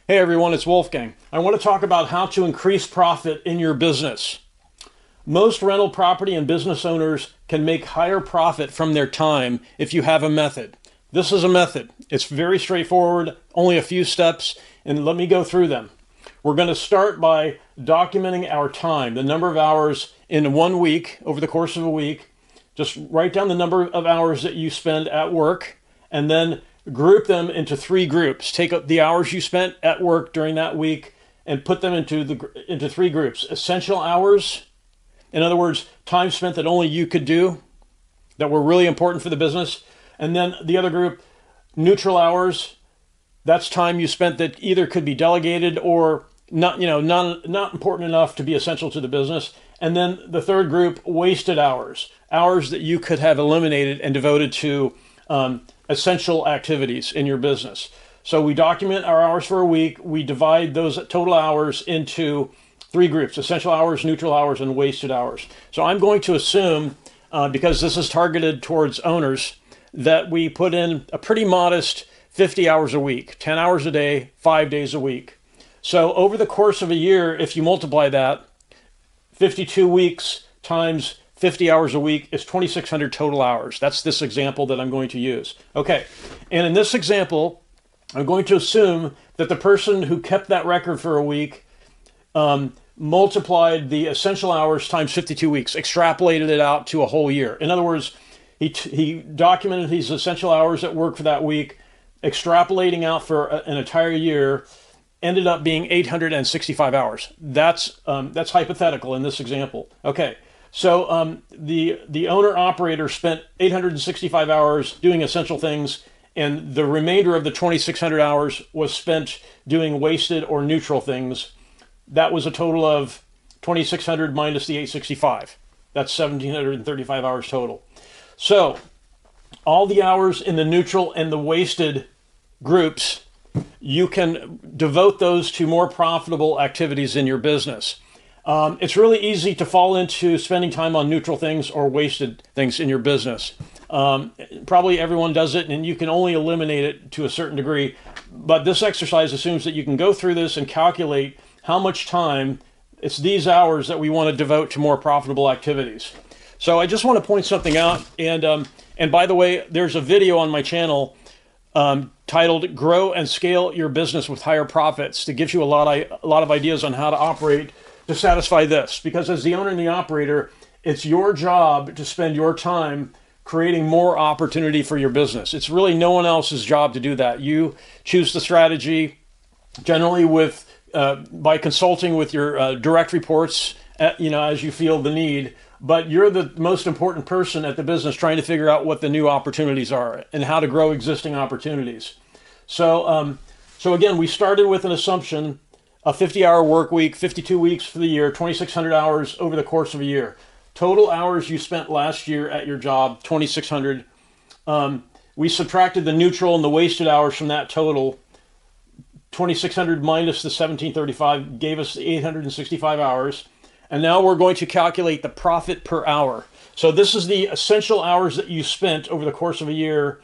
Hey everyone, it's Wolfgang. I want to talk about how to increase profit in your business. Most rental property and business owners can make higher profit from their time if you have a method. This is a method. It's very straightforward, only a few steps, and let me go through them. We're going to start by documenting our time, the number of hours in 1 week, over the course of a week. Just write down the number of hours that you spend at work, and then group them into 3 groups. Take up the hours you spent at work during that week and put them into 3 groups. Essential hours, in other words, time spent that only you could do, that were really important for the business. And then the other group, neutral hours, that's time you spent that either could be delegated or not important enough to be essential to the business. And then the third group, wasted hours, hours that you could have eliminated and devoted to essential activities in your business. So we document our hours for a week. We divide those total hours into 3 groups: essential hours, neutral hours, and wasted hours. So I'm going to assume, because this is targeted towards owners, that we put in a pretty modest 50 hours a week, 10 hours a day, 5 days a week. So over the course of a year, if you multiply that, 52 weeks times 50 hours a week is 2,600 total hours. That's this example that I'm going to use. Okay, and in this example, I'm going to assume that the person who kept that record for a week multiplied the essential hours times 52 weeks, extrapolated it out to a whole year. In other words, he documented his essential hours at work for that week, extrapolating out for an entire year, ended up being 865 hours. That's hypothetical in this example. Okay. So the owner-operator spent 865 hours doing essential things, and the remainder of the 2,600 hours was spent doing wasted or neutral things. That was a total of 2,600 minus the 865. That's 1,735 hours total. So all the hours in the neutral and the wasted groups, you can devote those to more profitable activities in your business. It's really easy to fall into spending time on neutral things or wasted things in your business. Probably everyone does it, and you can only eliminate it to a certain degree. But this exercise assumes that you can go through this and calculate how much time, it's these hours that we want to devote to more profitable activities. So I just want to point something out. And by the way, there's a video on my channel titled "Grow and Scale Your Business with Higher Profits" that gives you a lot of ideas on how to operate to satisfy this. Because as the owner and the operator, it's your job to spend your time creating more opportunity for your business. It's really no one else's job to do that. You choose the strategy, generally by consulting with your direct reports, as you feel the need. But you're the most important person at the business trying to figure out what the new opportunities are and how to grow existing opportunities. So again, we started with an assumption: a 50-hour work week, 52 weeks for the year, 2,600 hours over the course of a year. Total hours you spent last year at your job, 2,600. We subtracted the neutral and the wasted hours from that total. 2,600 minus the 1,735 gave us 865 hours. And now we're going to calculate the profit per hour. So this is the essential hours that you spent over the course of a year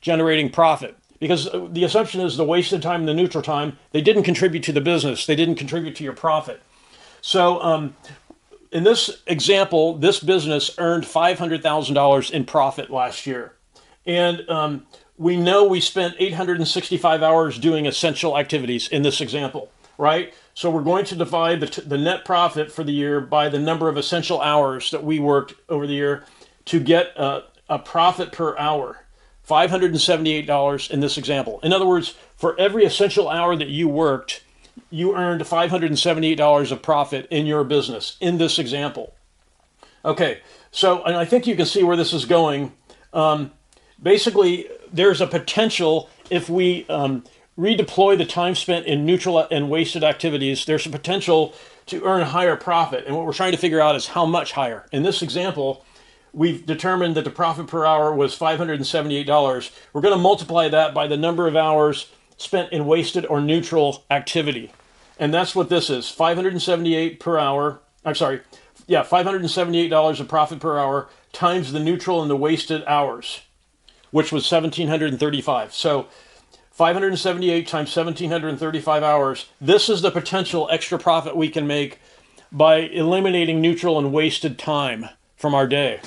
generating profit. Because the assumption is the wasted time and the neutral time, they didn't contribute to the business. They didn't contribute to your profit. So in this example, this business earned $500,000 in profit last year. And we know we spent 865 hours doing essential activities in this example, right? So we're going to divide the net profit for the year by the number of essential hours that we worked over the year to get a profit per hour. $578 in this example. In other words, for every essential hour that you worked, you earned $578 of profit in your business in this example. Okay, so, and I think you can see where this is going. Basically, there's a potential, if we redeploy the time spent in neutral and wasted activities, there's a potential to earn higher profit. And what we're trying to figure out is how much higher. In this example, we've determined that the profit per hour was $578. We're going to multiply that by the number of hours spent in wasted or neutral activity. And that's what this is, $578 per hour. I'm sorry, yeah, $578 of profit per hour times the neutral and the wasted hours, which was 1,735. So 578 times 1,735 hours. This is the potential extra profit we can make by eliminating neutral and wasted time from our day.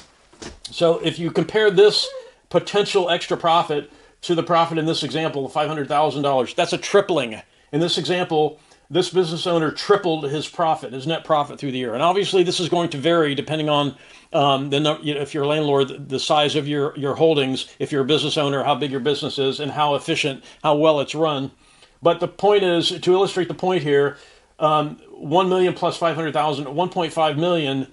So if you compare this potential extra profit to the profit in this example of $500,000, that's a tripling. In this example, this business owner tripled his profit, his net profit through the year. And obviously this is going to vary depending on if you're a landlord, the size of your holdings, if you're a business owner, how big your business is, and how efficient, how well it's run. But the point is, to illustrate the point here, 1 million plus 500,000, 1.5 million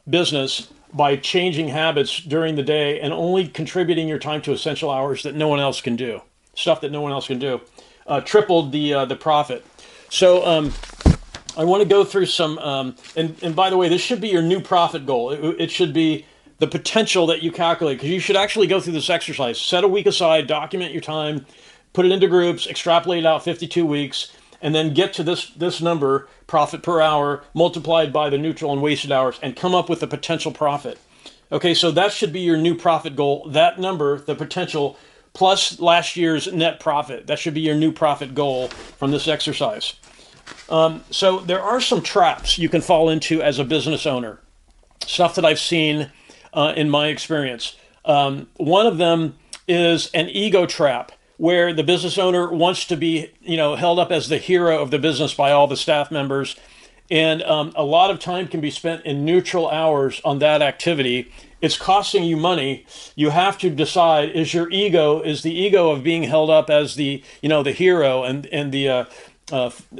business by changing habits during the day and only contributing your time to essential hours that no one else can do, stuff that no one else can do, tripled the profit. So I want to go through some, and by the way, this should be your new profit goal. It should be the potential that you calculate, because you should actually go through this exercise. Set a week aside, document your time, put it into groups, extrapolate it out 52 weeks, and then get to this number, profit per hour, multiplied by the neutral and wasted hours, and come up with the potential profit. Okay, so that should be your new profit goal. That number, the potential, plus last year's net profit. That should be your new profit goal from this exercise. So there are some traps you can fall into as a business owner, stuff that I've seen in my experience. One of them is an ego trap, where the business owner wants to be, held up as the hero of the business by all the staff members. And a lot of time can be spent in neutral hours on that activity. It's costing you money. You have to decide, is the ego of being held up as the hero and the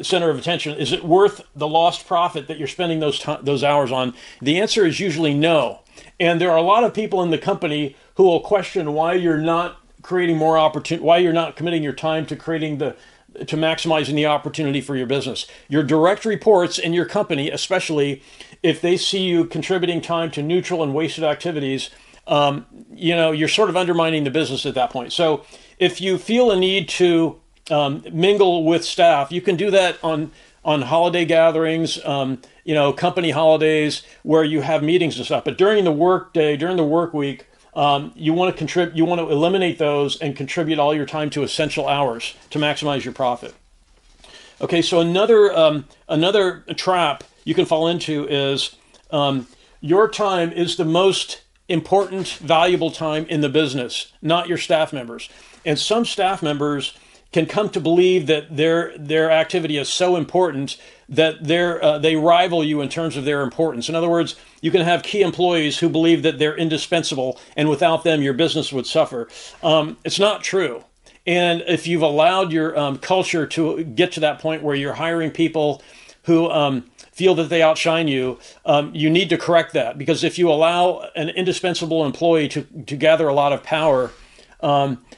center of attention, is it worth the lost profit that you're spending those hours on? The answer is usually no. And there are a lot of people in the company who will question why you're not creating more opportunity, why you're not committing your time to maximizing the opportunity for your business. Your direct reports in your company, especially if they see you contributing time to neutral and wasted activities, you're sort of undermining the business at that point. So if you feel a need to mingle with staff, you can do that on holiday gatherings, company holidays where you have meetings and stuff. But during the work day, during the work week, you want to eliminate those and contribute all your time to essential hours to maximize your profit. Okay, so another trap you can fall into is your time is the most important, valuable time in the business, not your staff members. And some staff members can come to believe that their activity is so important that they rival you in terms of their importance. In other words, you can have key employees who believe that they're indispensable, and without them, your business would suffer. It's not true. And if you've allowed your culture to get to that point where you're hiring people who feel that they outshine you, you need to correct that. Because if you allow an indispensable employee to gather a lot of power,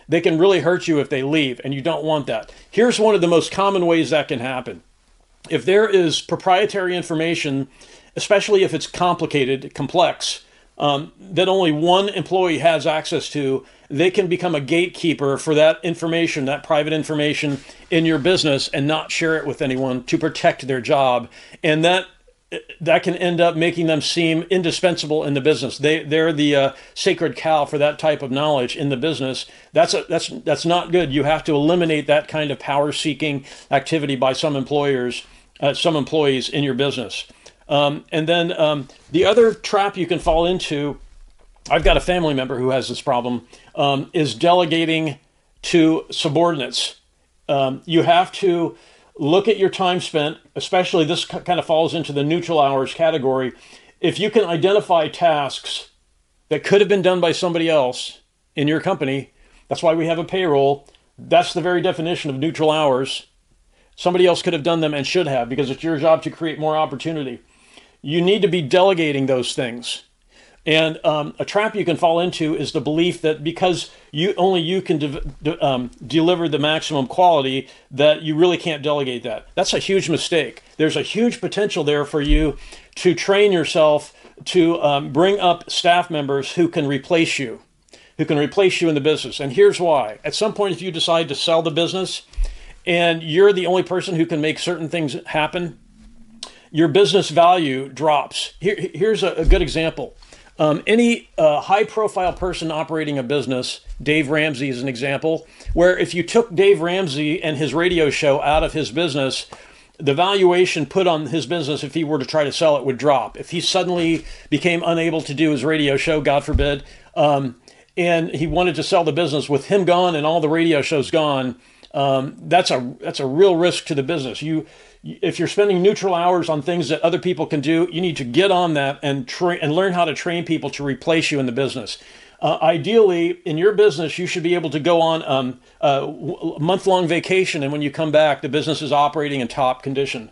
they can really hurt you if they leave, and you don't want that. Here's one of the most common ways that can happen. If there is proprietary information, especially if it's complex, that only one employee has access to, they can become a gatekeeper for that information, that private information in your business, and not share it with anyone to protect their job. And that can end up making them seem indispensable in the business. They're the sacred cow for that type of knowledge in the business. That's not good. You have to eliminate that kind of power-seeking activity by some employees in your business. And then the other trap you can fall into, I've got a family member who has this problem, is delegating to subordinates. You have to look at your time spent, especially this kind of falls into the neutral hours category. If you can identify tasks that could have been done by somebody else in your company, that's why we have a payroll. That's the very definition of neutral hours. Somebody else could have done them and should have, because it's your job to create more opportunity. You need to be delegating those things. And a trap you can fall into is the belief that because only you can deliver the maximum quality, that you really can't delegate that. That's a huge mistake. There's a huge potential there for you to train yourself to bring up staff members who can replace you in the business. And here's why. At some point, if you decide to sell the business and you're the only person who can make certain things happen, your business value drops. Here's a good example. Any high-profile person operating a business, Dave Ramsey is an example, where if you took Dave Ramsey and his radio show out of his business, the valuation put on his business, if he were to try to sell it, would drop. If he suddenly became unable to do his radio show, God forbid, and he wanted to sell the business, with him gone and all the radio shows gone, that's a real risk to the business. If you're spending neutral hours on things that other people can do, you need to get on that and learn how to train people to replace you in the business. Ideally, in your business, you should be able to go on a month-long vacation, and when you come back, the business is operating in top condition.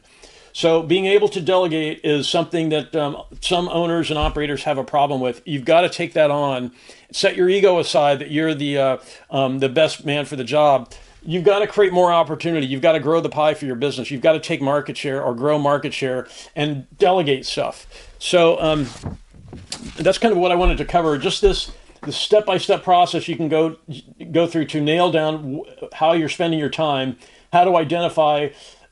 So being able to delegate is something that some owners and operators have a problem with. You've got to take that on. Set your ego aside that you're the best man for the job. You've got to create more opportunity. You've got to grow the pie for your business. You've got to take market share or grow market share and delegate stuff. So that's kind of what I wanted to cover. Just the step-by-step process you can go through to nail down how you're spending your time, how to identify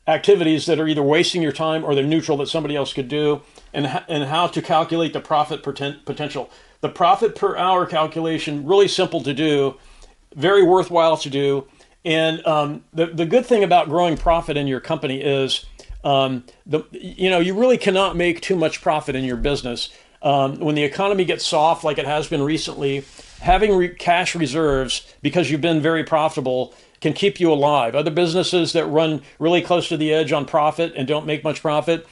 activities that are either wasting your time or they're neutral that somebody else could do, and how to calculate the profit potential. The profit per hour calculation, really simple to do, very worthwhile to do. And the good thing about growing profit in your company is, you really cannot make too much profit in your business. When the economy gets soft, like it has been recently, having cash reserves, because you've been very profitable, can keep you alive. Other businesses that run really close to the edge on profit and don't make much profit,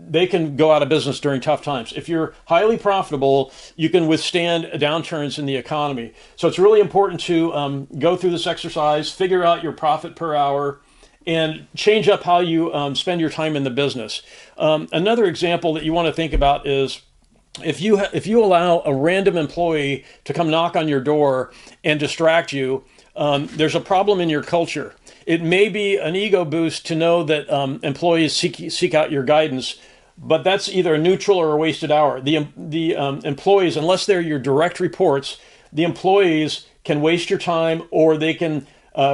they can go out of business during tough times. If you're highly profitable, you can withstand downturns in the economy. So it's really important to go through this exercise, figure out your profit per hour, and change up how you spend your time in the business. Another example that you want to think about is if you allow a random employee to come knock on your door and distract you, there's a problem in your culture. It may be an ego boost to know that employees seek out your guidance, but that's either a neutral or a wasted hour. The employees, unless they're your direct reports, the employees can waste your time, or they can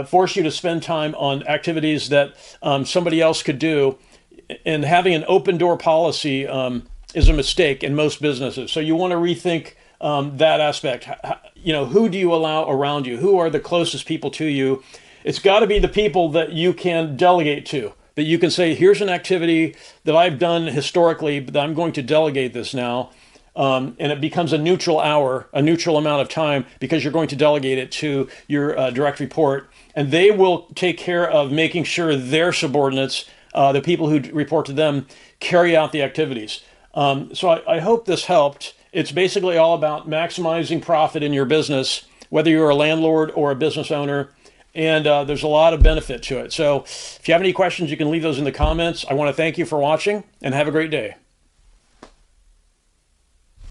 force you to spend time on activities that somebody else could do. And having an open door policy is a mistake in most businesses. So you want to rethink that aspect. Who do you allow around you? Who are the closest people to you? It's got to be the people that you can delegate to, that you can say, here's an activity that I've done historically, but I'm going to delegate this now. And it becomes a neutral hour, a neutral amount of time, because you're going to delegate it to your direct report. And they will take care of making sure their subordinates, the people who report to them, carry out the activities. So I hope this helped. It's basically all about maximizing profit in your business, whether you're a landlord or a business owner. And there's a lot of benefit to it. So if you have any questions, you can leave those in the comments. I want to thank you for watching, and have a great day.